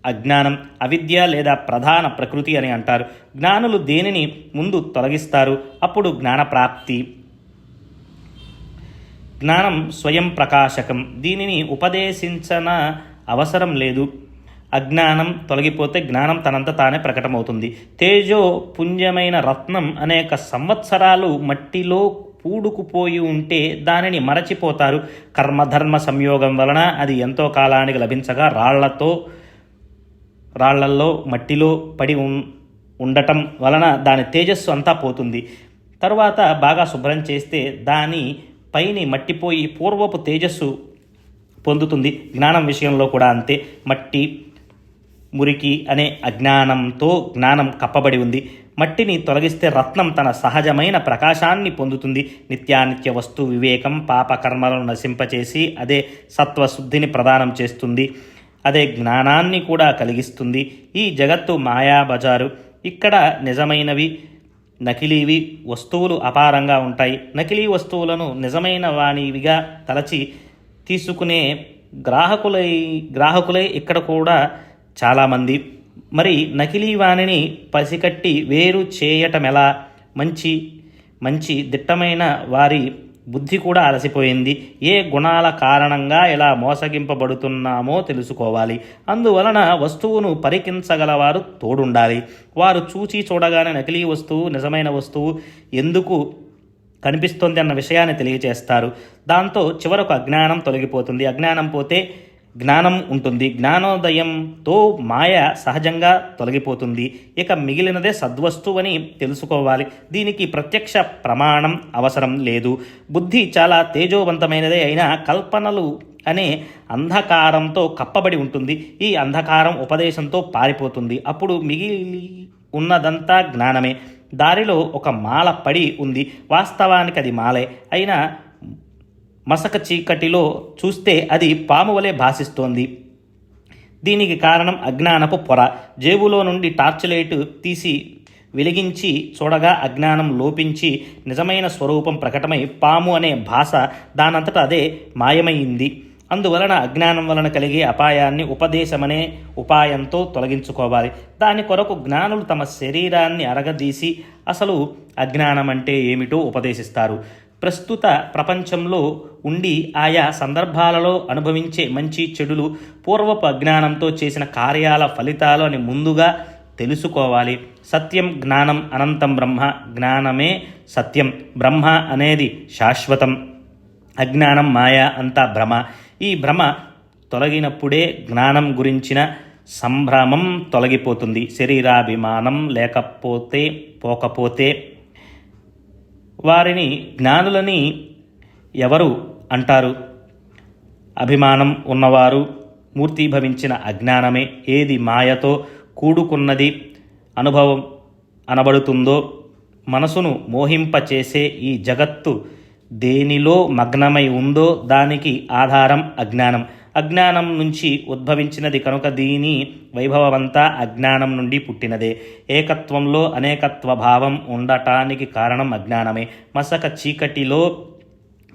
అజ్ఞానం, అవిద్య లేదా ప్రధాన ప్రకృతి అని అంటారు. జ్ఞానులు దేనిని ముందు తొలగిస్తారు, అప్పుడు జ్ఞానప్రాప్తి. జ్ఞానం స్వయం ప్రకాశకం, దీనిని ఉపదేశించన అవసరం లేదు. అజ్ఞానం తొలగిపోతే జ్ఞానం తనంత తానే ప్రకటమవుతుంది. తేజో పుంజమైన రత్నం అనేక సంవత్సరాలు మట్టిలో పూడుకుపోయి ఉంటే దానిని మరచిపోతారు. కర్మధర్మ సంయోగం వలన అది ఎంతో కాలానికి లభించగా రాళ్లల్లో మట్టిలో పడి ఉండటం వలన దాని తేజస్సు అంతా పోతుంది. తరువాత బాగా శుభ్రం చేస్తే దాని పైని మట్టిపోయి పూర్వపు తేజస్సు పొందుతుంది. జ్ఞానం విషయంలో కూడా అంతే. మట్టి మురికి అనే అజ్ఞానంతో జ్ఞానం కప్పబడి ఉంది. మట్టిని తొలగిస్తే రత్నం తన సహజమైన ప్రకాశాన్ని పొందుతుంది. నిత్యానిత్య వస్తు వివేకం పాపకర్మలను నశింపచేసి అదే సత్వశుద్ధిని ప్రదానం చేస్తుంది. అదే జ్ఞానాన్ని కూడా కలిగిస్తుంది. ఈ జగత్తు మాయాబజారు. ఇక్కడ నిజమైనవి నకిలీవి వస్తువులు అపారంగా ఉంటాయి. నకిలీ వస్తువులను నిజమైన వానివిగా తలచి తీసుకునే గ్రాహకులై ఇక్కడ కూడా చాలామంది. మరి నకిలీ వాణిని పసికట్టి వేరు చేయటమెలా? మంచి దిట్టమైన వారి బుద్ధి కూడా అలసిపోయింది. ఏ గుణాల కారణంగా ఎలా మోసగింపబడుతున్నామో తెలుసుకోవాలి. అందువలన వస్తువును పరికించగలవారు తోడుండాలి. వారు చూడగానే నకిలీ వస్తువు నిజమైన వస్తువు ఎందుకు కనిపిస్తుంది అన్న విషయాన్ని తెలియజేస్తారు. దాంతో చివరకు అజ్ఞానం తొలగిపోతుంది. అజ్ఞానం పోతే జ్ఞానం ఉంటుంది. జ్ఞానోదయంతో మాయ సహజంగా తొలగిపోతుంది. ఇక మిగిలినదే సద్వస్తువని తెలుసుకోవాలి. దీనికి ప్రత్యక్ష ప్రమాణం అవసరం లేదు. బుద్ధి చాలా తేజోవంతమైనదే అయినా కల్పనలు అనే అంధకారంతో కప్పబడి ఉంటుంది. ఈ అంధకారం ఉపదేశంతో పారిపోతుంది. అప్పుడు మిగిలి ఉన్నదంతా జ్ఞానమే. దారిలో ఒక మాల పడి ఉంది. వాస్తవానికి అది మాలే అయినా మసక చీకటిలో చూస్తే అది పాము వలె భాసిస్తోంది. దీనికి కారణం అజ్ఞానపు పొర. జేబులో నుండి టార్చ్ లైట్ తీసి వెలిగించి చూడగా అజ్ఞానం లోపించి నిజమైన స్వరూపం ప్రకటమై పాము అనే భాష దానంతట అదే మాయమైంది. అందువలన అజ్ఞానం వలన కలిగే అపాయాన్ని ఉపదేశమనే ఉపాయంతో తొలగించుకోవాలి. దాని కొరకు జ్ఞానులు తమ శరీరాన్ని అరగదీసి అసలు అజ్ఞానం అంటే ఏమిటో ఉపదేశిస్తారు. ప్రస్తుత ప్రపంచంలో ఉండి ఆయా సందర్భాలలో అనుభవించే మంచి చెడులు పూర్వపు అజ్ఞానంతో చేసిన కార్యాల ఫలితాలు అని ముందుగా తెలుసుకోవాలి. సత్యం జ్ఞానం అనంతం బ్రహ్మ. జ్ఞానమే సత్యం. బ్రహ్మ అనేది శాశ్వతం. అజ్ఞానం మాయ అంతా భ్రమ. ఈ భ్రమ తొలగినప్పుడే జ్ఞానం గురించిన సంభ్రమం తొలగిపోతుంది. శరీరాభిమానం పోకపోతే వారిని జ్ఞానులని ఎవరు అంటారు? అభిమానం ఉన్నవారు మూర్తిభవించిన అజ్ఞానమే. ఏది మాయతో కూడుకున్నది అనుభవం అనబడుతుందో మనసును మోహింపచేసే ఈ జగత్తు దేనిలో మగ్నమై ఉందో దానికి ఆధారం అజ్ఞానం. అజ్ఞానం నుంచి ఉద్భవించినది కనుక దీని వైభవమంతా అజ్ఞానం నుండి పుట్టినదే. ఏకత్వంలో అనేకత్వ భావం ఉండటానికి కారణం అజ్ఞానమే. మసక చీకటిలో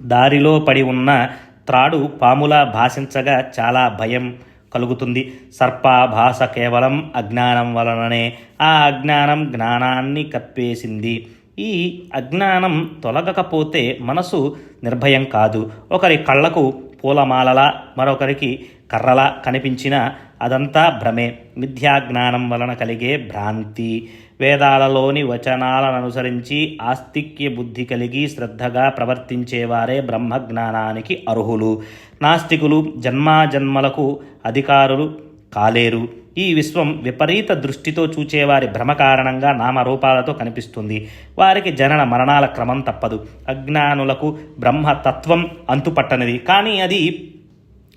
దారిలో పడి ఉన్న త్రాడు పాములా భాషించగా చాలా భయం కలుగుతుంది. సర్పాభాస కేవలం అజ్ఞానం వలననే. ఆ అజ్ఞానం జ్ఞానాన్ని కప్పేసింది. ఈ అజ్ఞానం తొలగకపోతే మనసు నిర్భయం కాదు. ఒకరి కళ్ళకు పూలమాలలా మరొకరికి కర్రలా కనిపించిన అదంతా భ్రమే. మిథ్యాజ్ఞానం వలన కలిగే భ్రాంతి. వేదాలలోని వచనాలను అనుసరించి ఆస్తిక్య బుద్ధి కలిగి శ్రద్ధగా ప్రవర్తించేవారే బ్రహ్మజ్ఞానానికి అర్హులు. నాస్తికులు జన్మాజన్మలకు అధికారులు కాలేరు. ఈ విశ్వం విపరీత దృష్టితో చూచేవారి భ్రమ కారణంగా నామరూపాలతో కనిపిస్తుంది. వారికి జనన మరణాల క్రమం తప్పదు. అజ్ఞానులకు బ్రహ్మతత్వం అంతుపట్టనిది. కానీ అది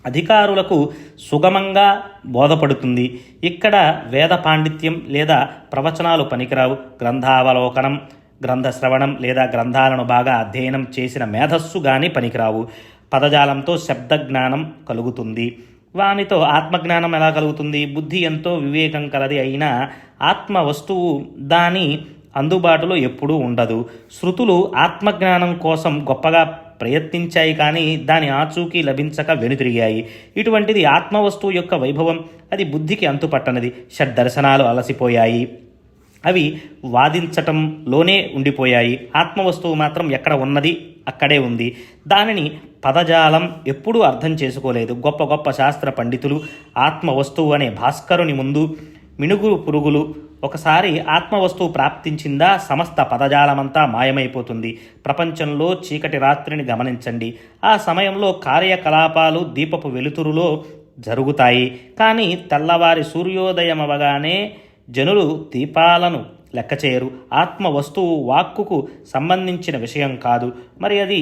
అధికారులకు సుగమంగా బోధపడుతుంది. ఇక్కడ వేద పాండిత్యం లేదా ప్రవచనాలు పనికిరావు. గ్రంథావలోకనం, గ్రంథశ్రవణం లేదా గ్రంథాలను బాగా అధ్యయనం చేసిన మేధస్సు కానీ పనికిరావు. పదజాలంతో శబ్దజ్ఞానం కలుగుతుంది. వానితో ఆత్మజ్ఞానం ఎలా కలుగుతుంది? బుద్ధి ఎంతో వివేకం కలది అయినా ఆత్మ వస్తువు దాని అందుబాటులో ఎప్పుడూ ఉండదు. శృతులు ఆత్మజ్ఞానం కోసం గొప్పగా ప్రయత్నించాయి కానీ దాని ఆచూకీ లభించక వెనుతిరిగాయి. ఇటువంటిది ఆత్మవస్తువు యొక్క వైభవం. అది బుద్ధికి అంతుపట్టనది. షడ్దర్శనాలు అలసిపోయాయి. అవి వాదించటంలోనే ఉండిపోయాయి. ఆత్మవస్తువు మాత్రం ఎక్కడ ఉన్నది అక్కడే ఉంది. దానిని పదజాలం ఎప్పుడూ అర్థం చేసుకోలేదు. గొప్ప గొప్ప శాస్త్ర పండితులు ఆత్మ వస్తువు అనే భాస్కరుని ముందు మినుగురు పురుగులు. ఒకసారి ఆత్మవస్తువు ప్రాప్తించిందా సమస్త పదజాలమంతా మాయమైపోతుంది. ప్రపంచంలో చీకటి రాత్రిని గమనించండి. ఆ సమయంలో కార్యకలాపాలు దీపపు వెలుతురులో జరుగుతాయి. కానీ తెల్లవారి సూర్యోదయమవగానే జనులు దీపాలను లెక్క చేయరు. ఆత్మ వస్తువు వాక్కుకు సంబంధించిన విషయం కాదు. మరి అది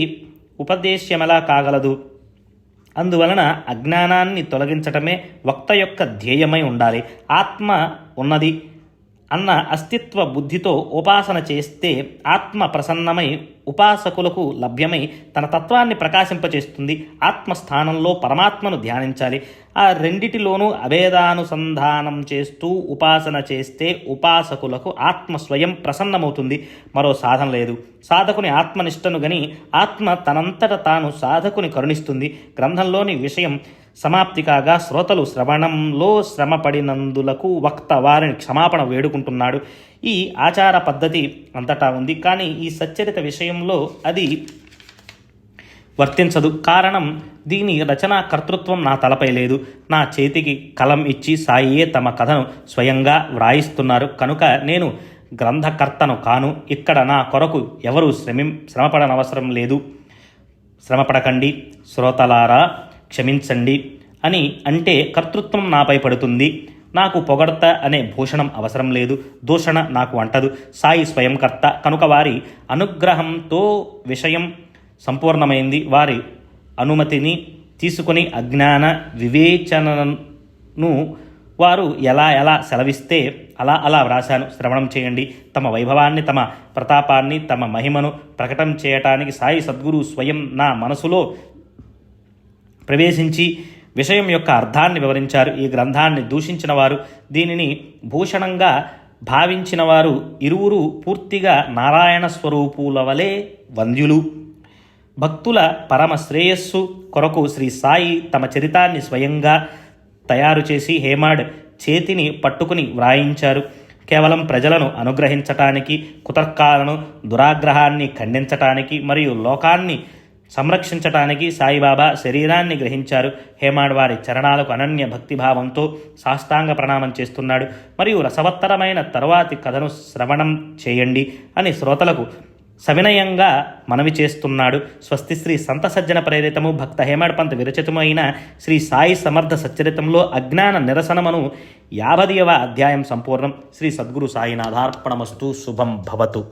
ఉపదేశ్యమెలా కాగలదు? అందువలన అజ్ఞానాన్ని తొలగించటమే వక్త యొక్క ధ్యేయమై ఉండాలి. ఆత్మ ఉన్నది అన్న అస్తిత్వ బుద్ధితో ఉపాసన చేస్తే ఆత్మ ప్రసన్నమై ఉపాసకులకు లభ్యమై తన తత్వాన్ని ప్రకాశింపచేస్తుంది. ఆత్మస్థానంలో పరమాత్మను ధ్యానించాలి. ఆ రెండిటిలోనూ అభేదానుసంధానం చేస్తూ ఉపాసన చేస్తే ఉపాసకులకు ఆత్మ స్వయం ప్రసన్నమవుతుంది. మరో సాధన లేదు. సాధకుని ఆత్మనిష్టను గని ఆత్మ తనంతట తాను సాధకుని కరుణిస్తుంది. గ్రంథంలోని విషయం సమాప్తి కాగా శ్రోతలు శ్రవణంలో శ్రమపడినందులకు వక్త వారిని క్షమాపణ వేడుకుంటున్నాడు. ఈ ఆచార పద్ధతి అంతటా ఉంది. కానీ ఈ సచ్చరిత విషయంలో అది వర్తించదు. కారణం, దీని రచనా కర్తృత్వం నా తలపై లేదు. నా చేతికి కలం ఇచ్చి సాయియే తమ కథను స్వయంగా వ్రాయిస్తున్నారు కనుక నేను గ్రంథకర్తను కాను. ఇక్కడ నా కొరకు ఎవరూ శ్రమపడనవసరం లేదు. శ్రమపడకండి శ్రోతలారా, క్షమించండి అని అంటే కర్తృత్వం నాపై పడుతుంది. నాకు పొగడ్త అనే భూషణం అవసరం లేదు. దూషణ నాకు అంటదు. సాయి స్వయంకర్త కనుక వారి అనుగ్రహంతో విషయం సంపూర్ణమైంది. వారి అనుమతిని తీసుకుని అజ్ఞాన వివేచనను వారు ఎలా సెలవిస్తే అలా వ్రాశాను. శ్రవణం చేయండి. తమ వైభవాన్ని, తమ ప్రతాపాన్ని, తమ మహిమను ప్రకటన చేయటానికి సాయి సద్గురు స్వయం నా మనసులో ప్రవేశించి విషయం యొక్క అర్థాన్ని వివరించారు. ఈ గ్రంథాన్ని దూషించిన వారు, దీనిని భూషణంగా భావించిన వారు ఇరువురు పూర్తిగా నారాయణ స్వరూపుల వలె వంద్యులు. భక్తుల పరమ శ్రేయస్సు కొరకు శ్రీ సాయి తమ చరితాన్ని స్వయంగా తయారు చేసి హేమాడ్ చేతిని పట్టుకుని వ్రాయించారు. కేవలం ప్రజలను అనుగ్రహించటానికి, కుతర్కాలను, దురాగ్రహాన్ని ఖండించటానికి మరియు లోకాన్ని సంరక్షించటానికి సాయిబాబా శరీరాన్ని గ్రహించారు. హేమాడ్ వారి చరణాలకు అనన్య భక్తిభావంతో సాష్టాంగ ప్రణామం చేస్తున్నాడు. మరియు రసవత్తరమైన తరువాతి కథను శ్రవణం చేయండి అని శ్రోతలకు సవినయంగా మనవి చేస్తున్నాడు. స్వస్తి శ్రీ సంత సజ్జన ప్రేరితము భక్త హేమాడ్ పంత్ విరచితమైన శ్రీ సాయి సమర్థ సచ్చరితంలో అజ్ఞాన నిరసనమను 50వ అధ్యాయం సంపూర్ణం. శ్రీ సద్గురు సాయినాథార్పణమస్తు. శుభం భవతు.